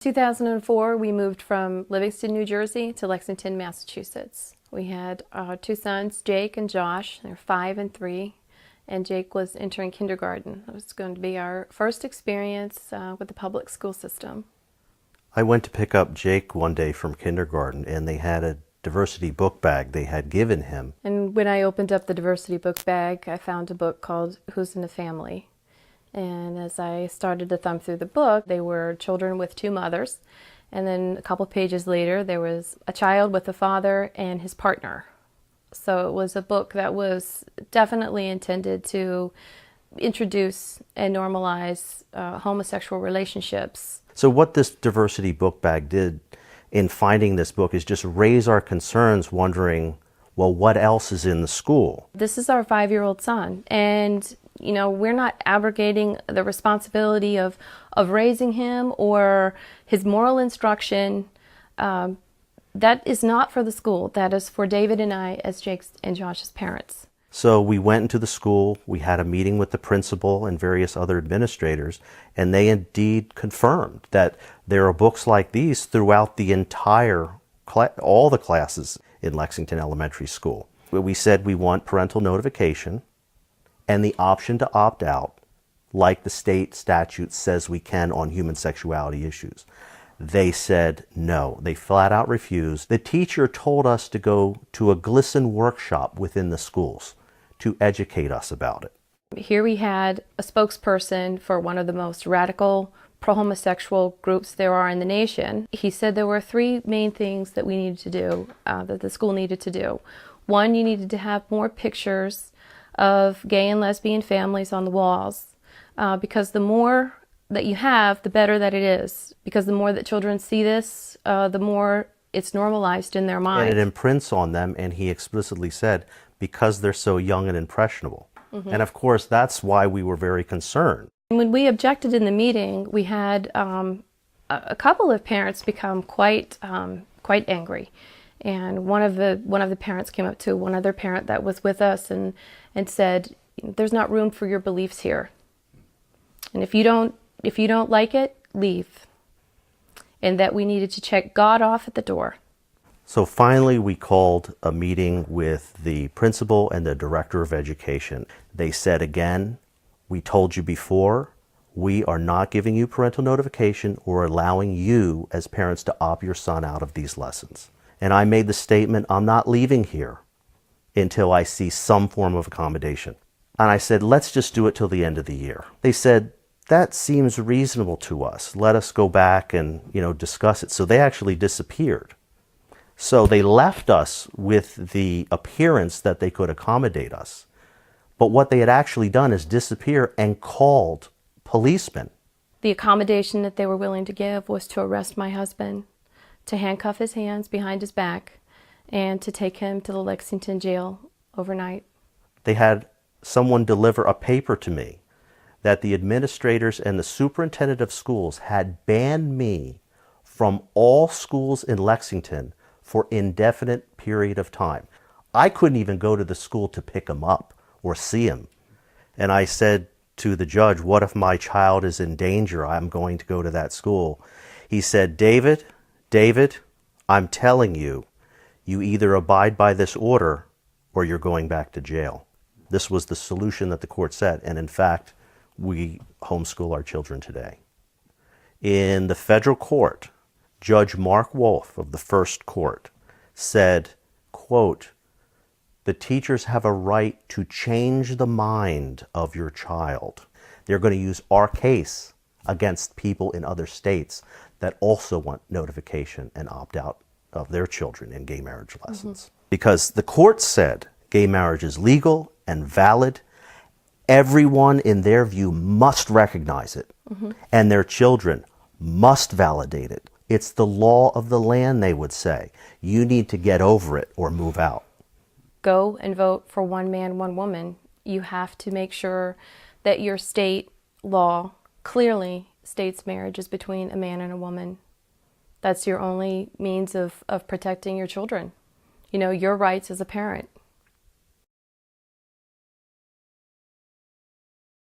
2004, we moved from Livingston, New Jersey to Lexington, Massachusetts. We had two sons, Jake and Josh. They're 5 and 3, and Jake was entering kindergarten. It was going to be our first experience with the public school system. I went to pick up Jake one day from kindergarten, and they had a diversity book bag they had given him. And when I opened up the diversity book bag, I found a book called Who's in the Family? And as I started to thumb through the book, they were children with 2 mothers. And then a couple pages later, there was a child with a father and his partner. So it was a book that was definitely intended to introduce and normalize homosexual relationships. So what this diversity book bag did in finding this book is just raise our concerns, wondering, well, what else is in the school? This is our 5-year-old son, and you know, we're not abrogating the responsibility of raising him or his moral instruction. That is not for the school. That is for David and I as Jake's and Josh's parents. So we went into the school, we had a meeting with the principal and various other administrators, and they indeed confirmed that there are books like these throughout the entire all the classes in Lexington Elementary School. We said we want parental notification and the option to opt out, like the state statute says we can on human sexuality issues. They said no. They flat out refused. The teacher told us to go to a GLSEN workshop within the schools to educate us about it. Here we had a spokesperson for one of the most radical pro-homosexual groups there are in the nation. He said there were 3 main things that we needed to do, that the school needed to do. One, you needed to have more pictures of gay and lesbian families on the walls, because the more that you have, the better that it is. Because the more that children see this, the more it's normalized in their mind. And it imprints on them, and he explicitly said, because they're so young and impressionable. Mm-hmm. And of course, that's why we were very concerned. When we objected in the meeting, we had a couple of parents become quite angry. And one of the parents came up to one other parent that was with us and said, "There's not room for your beliefs here. And if you don't like it, leave." And that we needed to check God off at the door. So finally, we called a meeting with the principal and the director of education. They said again, "We told you before, we are not giving you parental notification or allowing you as parents to opt your son out of these lessons." And I made the statement, I'm not leaving here until I see some form of accommodation. And I said, let's just do it till the end of the year. They said, that seems reasonable to us. Let us go back and, discuss it. So they actually disappeared. So they left us with the appearance that they could accommodate us. But what they had actually done is disappear and called policemen. The accommodation that they were willing to give was to arrest my husband, to handcuff his hands behind his back, and to take him to the Lexington jail overnight. They had someone deliver a paper to me that the administrators and the superintendent of schools had banned me from all schools in Lexington for indefinite period of time. I couldn't even go to the school to pick him up or see him. And I said to the judge, what if my child is in danger? I'm going to go to that school. He said, David, I'm telling you, you either abide by this order or you're going back to jail. This was the solution that the court said, and in fact, we homeschool our children today. In the federal court, Judge Mark Wolf of the First Court said, quote, the teachers have a right to change the mind of your child. They're going to use our case against people in other states that also want notification and opt out of their children in gay marriage lessons. Mm-hmm. Because the court said gay marriage is legal and valid. Everyone in their view must recognize it, mm-hmm. and their children must validate it. It's the law of the land, they would say. You need to get over it or move out. Go and vote for one man, one woman. You have to make sure that your state law clearly states marriage is between a man and a woman. That's your only means of protecting your children. Your rights as a parent.